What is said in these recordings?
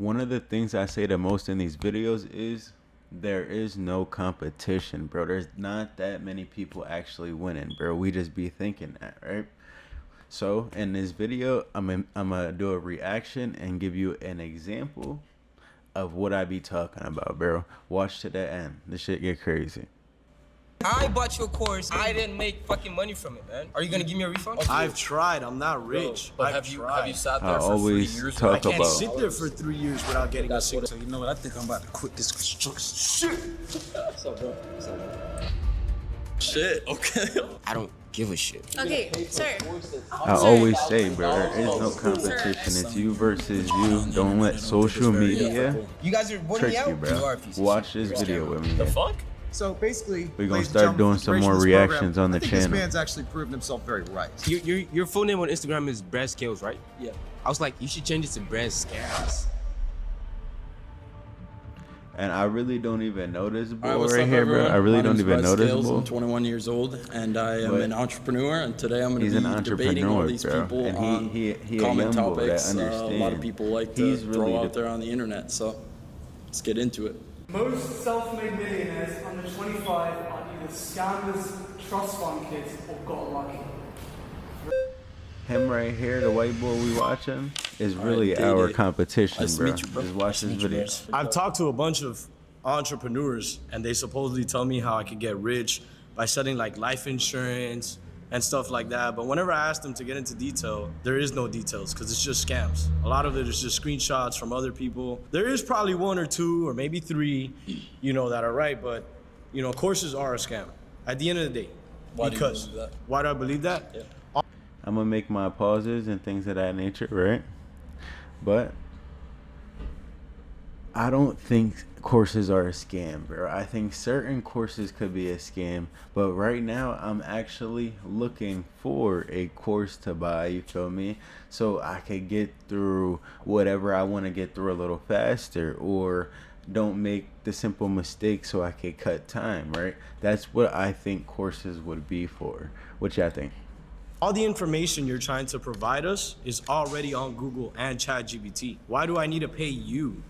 One of the things I say the most in these videos is there is no competition, bro. There's not that many people actually winning, bro. We just be thinking that, right? So in this video, I'm gonna do a reaction and give you an example of what I be talking about, bro. Watch to the end. This shit get crazy. I bought your course. I didn't make fucking money from it, man. Are you gonna give me a refund? I've tried. I'm not rich. Bro, but have you sat I there for 3 always years? talk I can't about. sit there for 3 years without getting a single. So you know what? I think I'm about to quit this construction shit. What's up, bro? What's up, bro? Shit. Okay. I don't give a shit. Okay, sir. I always say, bro, there is no competition. It's you versus you. Don't let social media You guys are voting trick me out? you, bro. Watch this video with me. The fuck? So basically, We're gonna ladies and start gentlemen, doing for the some duration more of this program, reactions on the I think channel. This man's actually proven himself very right. Your full name on Instagram is Brad Scales, right? Yeah. I was like, you should change it to Brad Scales. And I really don't even know this boy what's right up, here, bro. everyone? I really My don't name's even Brett know this Scales. boy. I'm 21 years old, and I am But an entrepreneur. And today I'm going He's to an be debating all entrepreneur, these bro. people And on he a common young boy that topics a lot of understands. people like to He's throw really out the- there on the internet. So let's get into it. Most self-made millionaires under 25 are either scammers, trust fund kids, or got lucky. Him right here, the white boy we watching, is really Day our Day. competition, Nice to bro. meet you, bro. Just watch this video. I've talked to a bunch of entrepreneurs, and they supposedly tell me how I could get rich by selling like life insurance and stuff like that. But whenever I ask them to get into detail, there is no details because it's just scams. A lot of it is just screenshots from other people. There is probably 1 or 2 or maybe 3, that are right, but courses are a scam at the end of the day. Why do you believe that? Why do I believe that? Yeah. I'm gonna make my pauses and things of that nature, right? But I don't think courses are a scam, bro. I think certain courses could be a scam, but right now I'm actually looking for a course to buy, you feel me? So I could get through whatever I want to get through a little faster, or don't make the simple mistakes so I could cut time, right? That's what I think courses would be for. What y'all think? All the information you're trying to provide us is already on Google and ChatGPT. Why do I need to pay you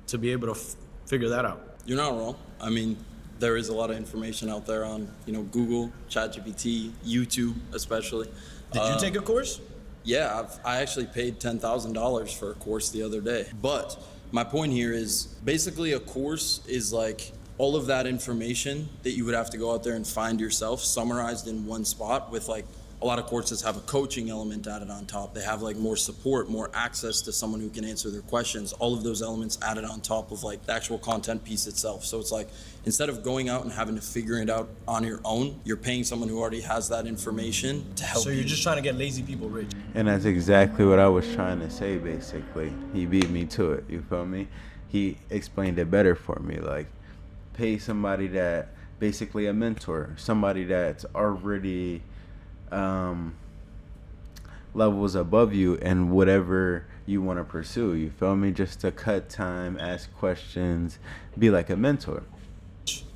to be able to figure that out? You're not wrong. I mean, there is a lot of information out there on Google, ChatGPT, YouTube, especially. Did you take a course? Yeah, I actually paid $10,000 for a course the other day. But my point here is basically a course is like all of that information that you would have to go out there and find yourself summarized in one spot with like a lot of courses have a coaching element added on top. They have like more support, more access to someone who can answer their questions. All of those elements added on top of like the actual content piece itself. So it's like instead of going out and having to figure it out on your own, you're paying someone who already has that information to help So you. you're just trying to get lazy people rich. And that's exactly what I was trying to say, basically. He beat me to it, you feel me? He explained it better for me. Like, pay somebody that, basically a mentor, somebody that's already levels above you and whatever you want to pursue, you feel me? Just to cut time, ask questions, be like a mentor.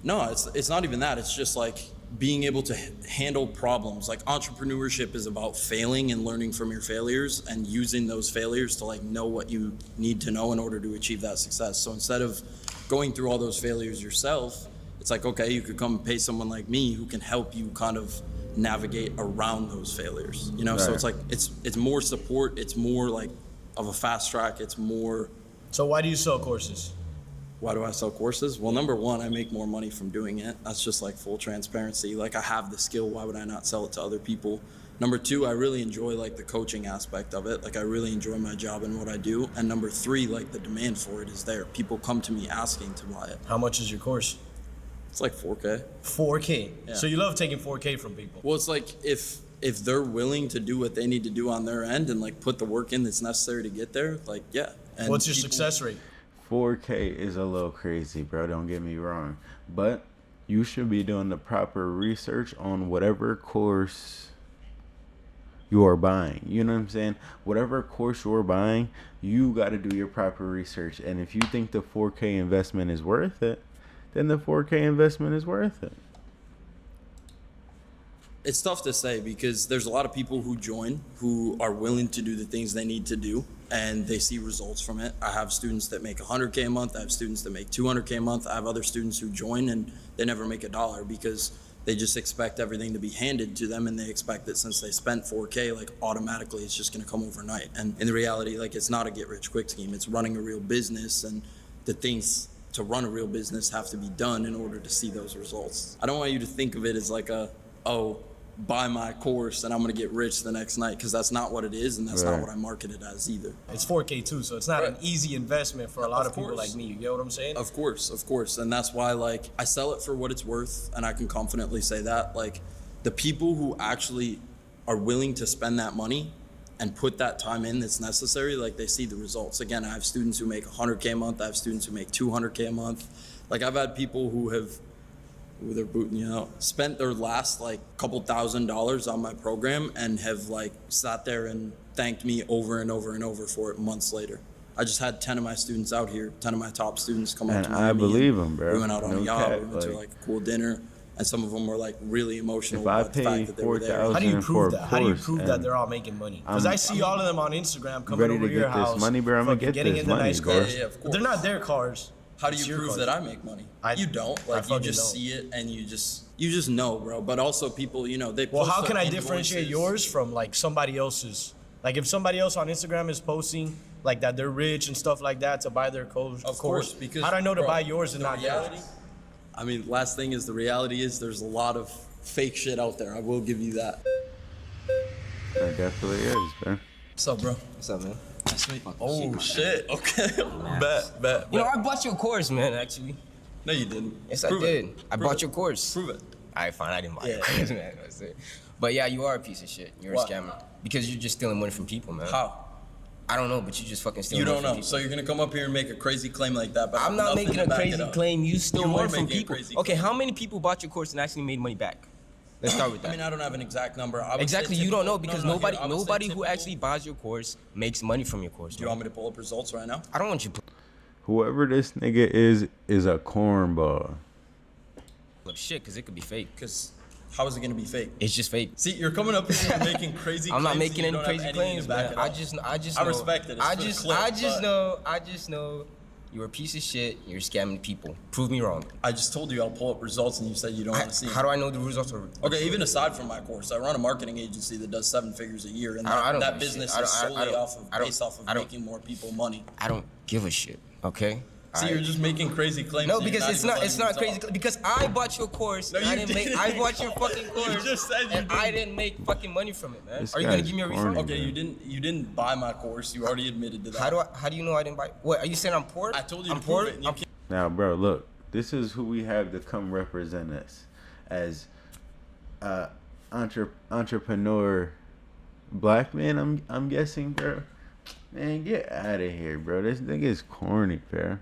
No, it's not even that. It's just like being able to handle problems. Like entrepreneurship is about failing and learning from your failures and using those failures to like know what you need to know in order to achieve that success. So instead of going through all those failures yourself, it's like, okay, you could come and pay someone like me who can help you kind of navigate around those failures, Right. So it's like it's more support, it's more like of a fast track, it's more. So why do you sell courses? Why do I sell courses? Well, number one, I make more money from doing it. That's just like full transparency. Like I have the skill, why would I not sell it to other people? Number two, I really enjoy like the coaching aspect of it. Like I really enjoy my job and what I do. And number three, like the demand for it is there. People come to me asking to buy it. How much is your course? It's like 4K. 4K. Yeah. So you love taking 4K from people. Well, it's like if they're willing to do what they need to do on their end and like put the work in that's necessary to get there, like yeah. And What's your people- success rate? 4K is a little crazy, bro. Don't get me wrong. But you should be doing the proper research on whatever course you are buying. You know what I'm saying? Whatever course you're buying, you got to do your proper research. And if you think the 4K investment is worth it, then the 4K investment is worth it. It's tough to say because there's a lot of people who join who are willing to do the things they need to do and they see results from it. I have students that make 100K a month. I have students that make 200K a month. I have other students who join and they never make $1 because they just expect everything to be handed to them and they expect that since they spent 4K, like automatically it's just gonna come overnight. And in the reality, like it's not a get rich quick scheme. It's running a real business, and the things to run a real business have to be done in order to see those results. I don't want you to think of it as like buy my course and I'm gonna get rich the next night, because that's not what it is, and that's not what I market it as either. It's 4K too, so it's not an easy investment for a lot of people course. like me. You get what I'm saying? Of course. And that's why, like, I sell it for what it's worth, and I can confidently say that. Like, the people who actually are willing to spend that money and put that time in that's necessary, like, they see the results. Again, I have students who make 100K a month. I have students who make 200K a month. Like, I've had people who have, they're booting you out, spent their last like couple $1,000s on my program and have like sat there and thanked me over and over and over for it months later. I just had 10 of my students out here, 10 of my top students come up to me. I believe them, bro. We went out on a yacht, cap, we went to like a cool dinner, and some of them were like really emotional If I about the fact pay that they were there. $4,000 How do you for a prove that? How do you course prove that and they're all making money? Because I see all of them on Instagram coming ready over to your get this house. money, bro. I'm gonna fucking get getting this in the money, nice bro. cars. Yeah, of course. They're not their cars. How do It's you your prove cars. that I make money? I- You don't. I Like, you fucking just don't. see it and you just know, bro. But also people, you know, they Well, post how can their I differentiate invoices. yours from like somebody else's? Like if somebody else on Instagram is posting like that they're rich and stuff like that to buy their course. Of course, because how do I know to bro, buy yours and the not reality, theirs? I mean, last thing is the reality is there's a lot of fake shit out there. I will give you that. It definitely is, bro. What's up, bro? What's up, man? Oh shit. Okay. bet. You know, I bought your course, man, actually. No, you didn't. Yes, Prove I it. did. I Prove bought it. your course. Prove it. All right, fine. I didn't buy your Yeah. course, man. That's it. But yeah, you are a piece of shit. You're Why? a scammer. Because you're just stealing money from people, man. How? I don't know, but you just fucking stealing You money don't from know. people. So you're gonna come up here and make a crazy claim like that, but I'm not nothing making to a back it crazy up. claim. You stole You money are from making a people. crazy Okay, claim. how many people bought your course and actually made money back? Let's start with that. I mean, I don't have an exact number. I would say Exactly, you don't know because typical- nobody here, I would say nobody who typical. actually buys your course makes money from your course. Do you want me to pull up results right now? I don't want you to Whoever this nigga is a cornball. pull up shit because it could be fake. Because how is it gonna be fake? It's just fake. See, you're coming up here and making crazy I'm claims. not and making you any don't have crazy anything claims, to back man. it I up. just I know, respect it. It's I for the just clip, I just know you're a piece of shit. You're scamming people. Prove me wrong. I just told you I'll pull up results and you said you don't want to see How them. do I know the results are? Okay, even aside from my course, I run a marketing agency that does 7 figures a year, and I don't that give a business shit. is solely based off of I don't- making more people money. I don't give a shit. Okay. See, Alright? you're just making crazy claims. No, and you're because it's not even letting crazy. me talk. Because I bought your course. No, and I you didn't make. didn't. I bought your fucking course. just said you and I didn't. didn't make fucking money from it, man. This Are you gonna guy's give me a corny, refund? bro. Okay, you didn't buy my course. You already admitted to that. How do you know I didn't buy? What are you saying? I'm poor. I told you I'm to poor. prove it. And you I'm- can't. Now, bro, look. This is who we have to come represent us as entrepreneur black man. I'm guessing, bro. Man, get out of here, bro. This nigga is corny, bro.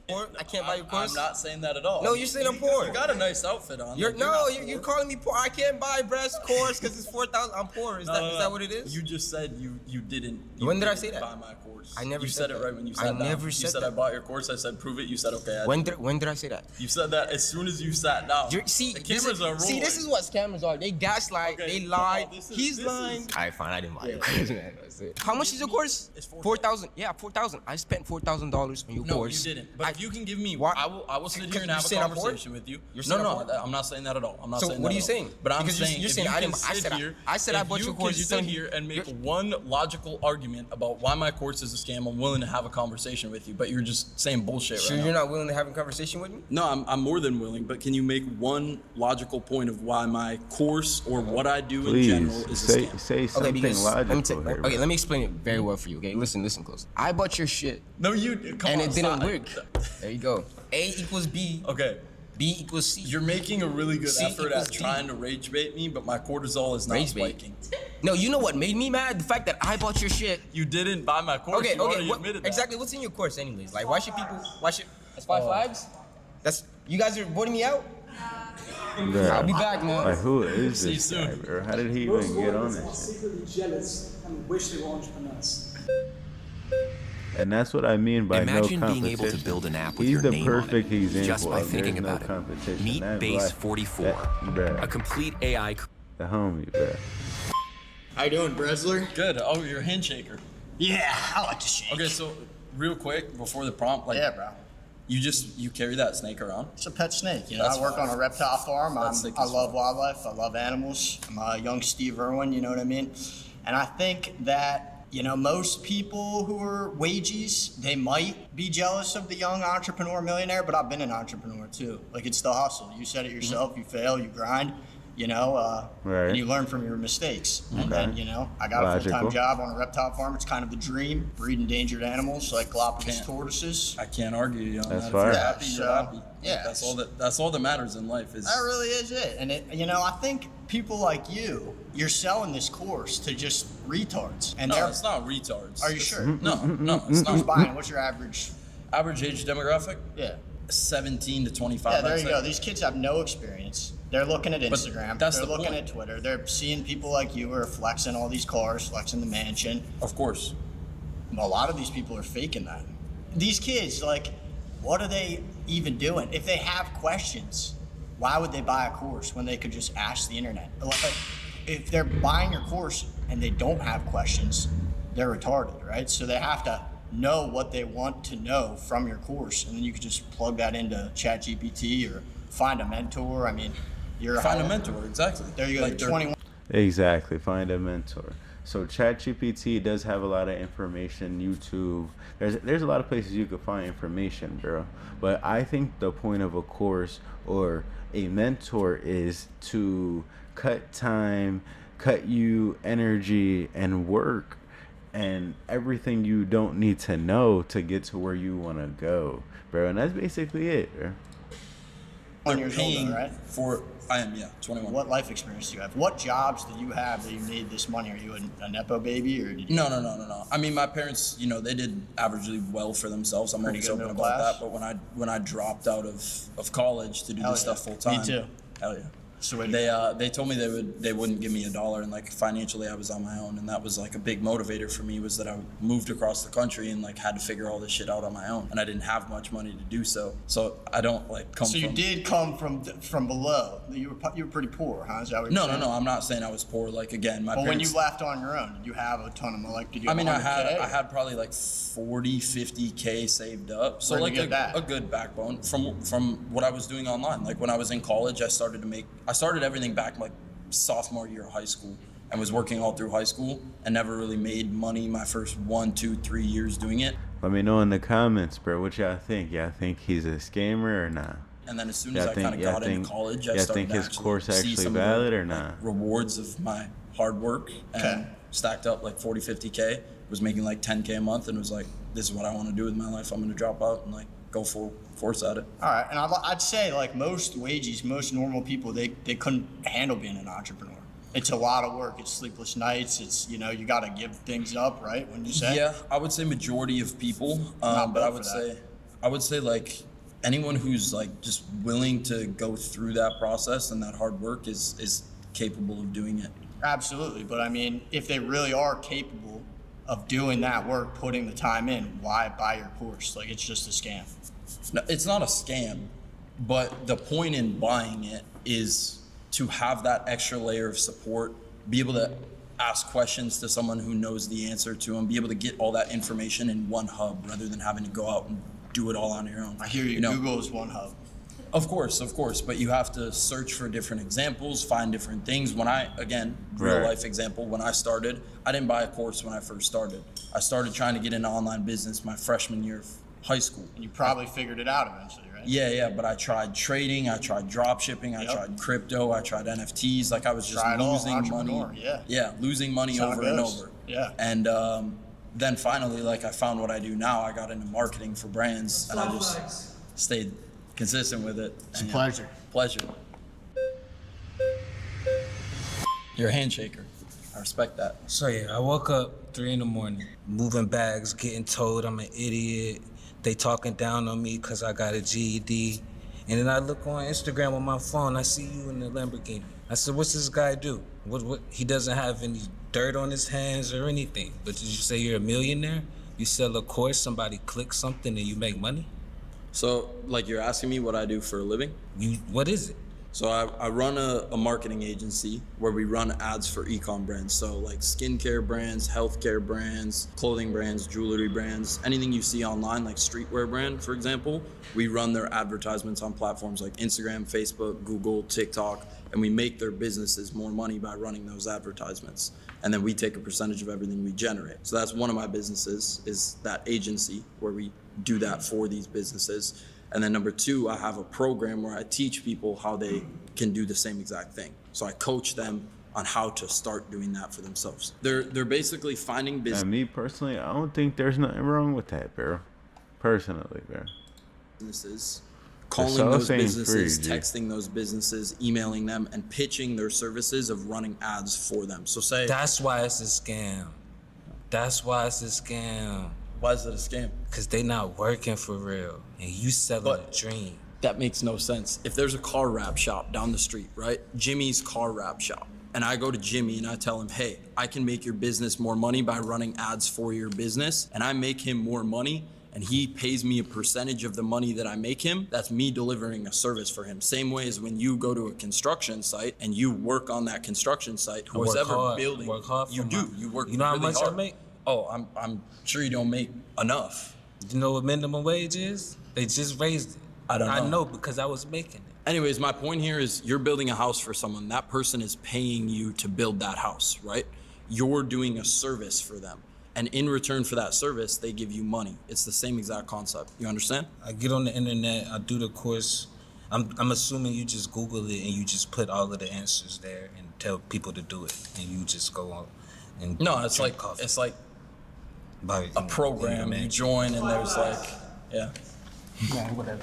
poor. I can't buy your course. I'm not saying that at all. No, you're saying I'm poor. You got a nice outfit on. You're Like, no, not you're poor. calling me poor. I can't buy breast course because it's 4,000. I'm poor. Is No, that no, is no. that what it is? You just said you didn't. You When did I didn't say that? Buy my course. I never You said said it that. right when you I sat down. never You said said that. I bought your course. I said prove it. You said okay. I did. when did I say that? You said that as soon as you sat down. See, the this cameras is, are rolling. see, this is what scammers are. They gaslight. Okay, They lie. come on, this is- He's this lying. is- All right, fine. I didn't buy your course, man. That's it. How much is your course? It's 4,000. Yeah, 4,000. I spent $4,000 on your No, course. you didn't. But if you can give me, Why- I will sit Because here and you're have a saying I'm poor? conversation with you. You're No, saying I'm no, poor? I'm not saying that at all. I'm not So saying what that are you at all. saying? But I'm Because you're- saying you're if saying you I can didn't- I sit said I- here, I said I if bought you your course, can you're sit telling me- here and make you're- one logical argument about why my course is a scam, I'm willing to have a conversation with you. But you're just saying bullshit Sure, right you're now. not willing to have a conversation with me? No, I'm more than willing. But can you make one logical point of why my course or what I do in general Please is a say scam? say something Let me logical here. okay, let me explain it very well for you. Okay, listen close. I bought your shit No, you come and on, it didn't stop. work. There you go. A equals B. Okay. B equals C. You're making a really good C effort equals at D. trying to rage bait me, but my cortisol is not Rage bait. spiking. No, you know what made me mad? The fact that I bought your shit. You didn't buy my course. Okay, you already what, admitted that. exactly. What's in your course, anyways? Like, why should people? That's 5 flags. That's you guys are voting me out. Bro, I'll be back, man. Like, who is See you this guy, soon. bro? How did he Most even get on voters are this shit? secretly jealous and wish they were entrepreneurs. And that's what I mean by Imagine no being competition. able to build an app with He's your the name on perfect it, example just by of thinking there's no about it. competition. Meet That's Base why- 44, that- bruh. a complete AI. the homie, bro. How you doing, Bresler? Good. Oh, you're a handshaker. Yeah, I like to shake. Okay, so real quick before the prompt, like, Yeah, bro. you carry that snake around? It's a pet snake. You know, That's I work fine. on a reptile farm. That's sick I as love fuck. wildlife. I love animals. I'm a young Steve Irwin. You know what I mean? And I think that, you know, most people who are wages, they might be jealous of the young entrepreneur millionaire, but I've been an entrepreneur too. Like, it's the hustle. You said it yourself. You fail, you grind, you know, Right. and you learn from your mistakes. And then, you know, I got a full-time Logical. job on a reptile farm. It's kind of the dream, breed endangered animals like Galapagos Can't- tortoises. I can't argue you on That's that. fire. If you're Yeah, happy, you're so, happy. yeah. That's all that matters in life is That really is it. And it, you know, I think people like you're selling this course to just retards. And no, they're, it's not retards. are you It's- sure? No, it's Who's not. buying it? What's your average? Average age demographic, Yeah. 17 to 25. Yeah, there I'd you say. go. These kids have no experience. They're looking at Instagram. that's They're the looking point. at Twitter. They're seeing people like you who are flexing all these cars, flexing the mansion. Of course. A lot of these people are faking that. These kids, like, what are they even doing? If they have questions, why would they buy a course when they could just ask the internet? Like, if they're buying your course and they don't have questions, they're retarded, right? So they have to know what they want to know from your course, and then you could just plug that into ChatGPT or find a mentor. I mean, Find a mentor, exactly. There you go. Like, You're 21. Exactly. Find a mentor. So ChatGPT does have a lot of information. YouTube. There's a lot of places you could find information, bro. But I think the point of a course or a mentor is to cut time, cut you energy and work and everything you don't need to know to get to where you want to go, bro. And that's basically it, bro. One They're years older, paying right? for. I am, yeah, 21. What life experience do you have? What jobs do you have that you need this money? Are you a nepo baby, or did you? No. I mean, my parents, you know, they did averagely well for themselves. I'm Pretty always good open middle about class? that. But when I dropped out of college to do Hell this yeah. stuff full time, Me too. Hell yeah. So wait a They told me they wouldn't give me $1, and like financially I was on my own, and that was like a big motivator for me, was that I moved across the country and like had to figure all this shit out on my own, and I didn't have much money to do so. So I don't like come So from. you did come from below. You were pretty poor, huh? Is that what you're No, saying? I'm not saying I was poor. Like, again, my But when parents. you left on your own, did you have a ton of money? Like, did you? I Have mean, I 100K? had probably like 50K saved up. So Where'd you like get that? a good backbone from what I was doing online. Like when I was in college, I started everything back like sophomore year of high school, and was working all through high school and never really made money my first 1, 2, 3 years doing it. Let me know in the comments, bro, what y'all think. Y'all think he's a scammer or not? And then as soon as I kind of got into college, I y'all started think to his course see actually some of valid the, or not? rewards of my hard work, and Okay. stacked up like 40, 50K, was making like 10K a month, and was like, this is what I want to do with my life. I'm going to drop out and like go full force at it. All right, and I'd say like most wages, most normal people, they couldn't handle being an entrepreneur. It's a lot of work. It's sleepless nights. It's, you know, you got to give things up, right? When you say. Yeah, I would say majority of people, Not but built for that. I would say like anyone who's like just willing to go through that process and that hard work is capable of doing it. Absolutely, but I mean, if they really are capable of doing that work, putting the time in, why buy your course? Like, it's just a scam. No, it's not a scam, but the point in buying it is to have that extra layer of support, be able to ask questions to someone who knows the answer to them, be able to get all that information in one hub rather than having to go out and do it all on your own. I hear you. know, Google is one hub. Of course, but you have to search for different examples, find different things. When real Right. life example, when I started, I didn't buy a course when I first started. I started trying to get into online business my freshman year of high school. And you probably figured it out eventually, right? Yeah, but I tried trading, I tried drop shipping, I Yep. tried crypto, I tried NFTs. Like I was just Try it all, losing money. entrepreneur, yeah. Yeah, losing money That's how over it and goes. over. Yeah. And then finally, like I found what I do now. I got into marketing for brands, and I just stayed consistent with it. It's a And, yeah, pleasure. Pleasure. You're a handshaker. I respect that. So yeah, I woke up 3 a.m, moving bags, getting told I'm an idiot. They talking down on me because I got a GED. And then I look on Instagram on my phone, I see you in the Lamborghini. I said, what's this guy do? What? He doesn't have any dirt on his hands or anything. But did you say you're a millionaire? You sell a course, somebody clicks something and you make money? So, like, you're asking me what I do for a living? What is it? So I run a marketing agency where we run ads for e-com brands. So like skincare brands, healthcare brands, clothing brands, jewelry brands, anything you see online, like streetwear brand, for example, we run their advertisements on platforms like Instagram, Facebook, Google, TikTok, and we make their businesses more money by running those advertisements. And then we take a percentage of everything we generate. So that's one of my businesses, is that agency where we do that for these businesses. And then number two, I have a program where I teach people how they can do the same exact thing. So I coach them on how to start doing that for themselves. They're basically finding Me personally, I don't think there's nothing wrong with that, bro. Personally, bro. businesses, calling sauce those ain't businesses, free, G. texting those businesses, emailing them, and pitching their services of running ads for them. So say, That's why it's a scam. That's why it's a scam. why is it a scam? Cause they not working for real, and you selling But- a dream. That makes no sense. If there's a car wrap shop down the street, right? Jimmy's car wrap shop. And I go to Jimmy and I tell him, hey, I can make your business more money by running ads for your business. And I make him more money and he pays me a percentage of the money that I make him. That's me delivering a service for him. Same way as when you go to a construction site and you work on that construction site, I work who's ever hard. building, Work hard you for do. my- You work You know how really much I hard. make? Oh, I'm sure you don't make enough. You know what minimum wage is? They just raised it. I don't know. I know because I was making it. Anyways, my point here is you're building a house for someone. That person is paying you to build that house, right? You're doing a service for them. And in return for that service, they give you money. It's the same exact concept. You understand? I get on the internet, I do the course. I'm assuming you just Google it and you just put all of the answers there and tell people to do it, and you just go on and No, it's drink like coffee. it's like By, a program. You join and there's like, yeah. Man, whatever.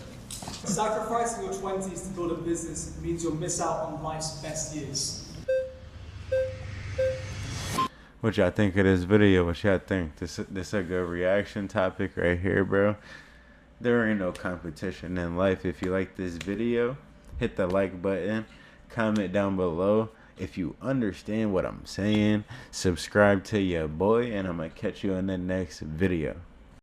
Sacrificing your 20s to build a business means you'll miss out on life's best years. What y'all think of this video? What y'all think? This a good reaction topic right here, bro. There ain't no competition in life. If you like this video, hit the like button. Comment down below if you understand what I'm saying. Subscribe to your boy, and I'm gonna catch you in the next video.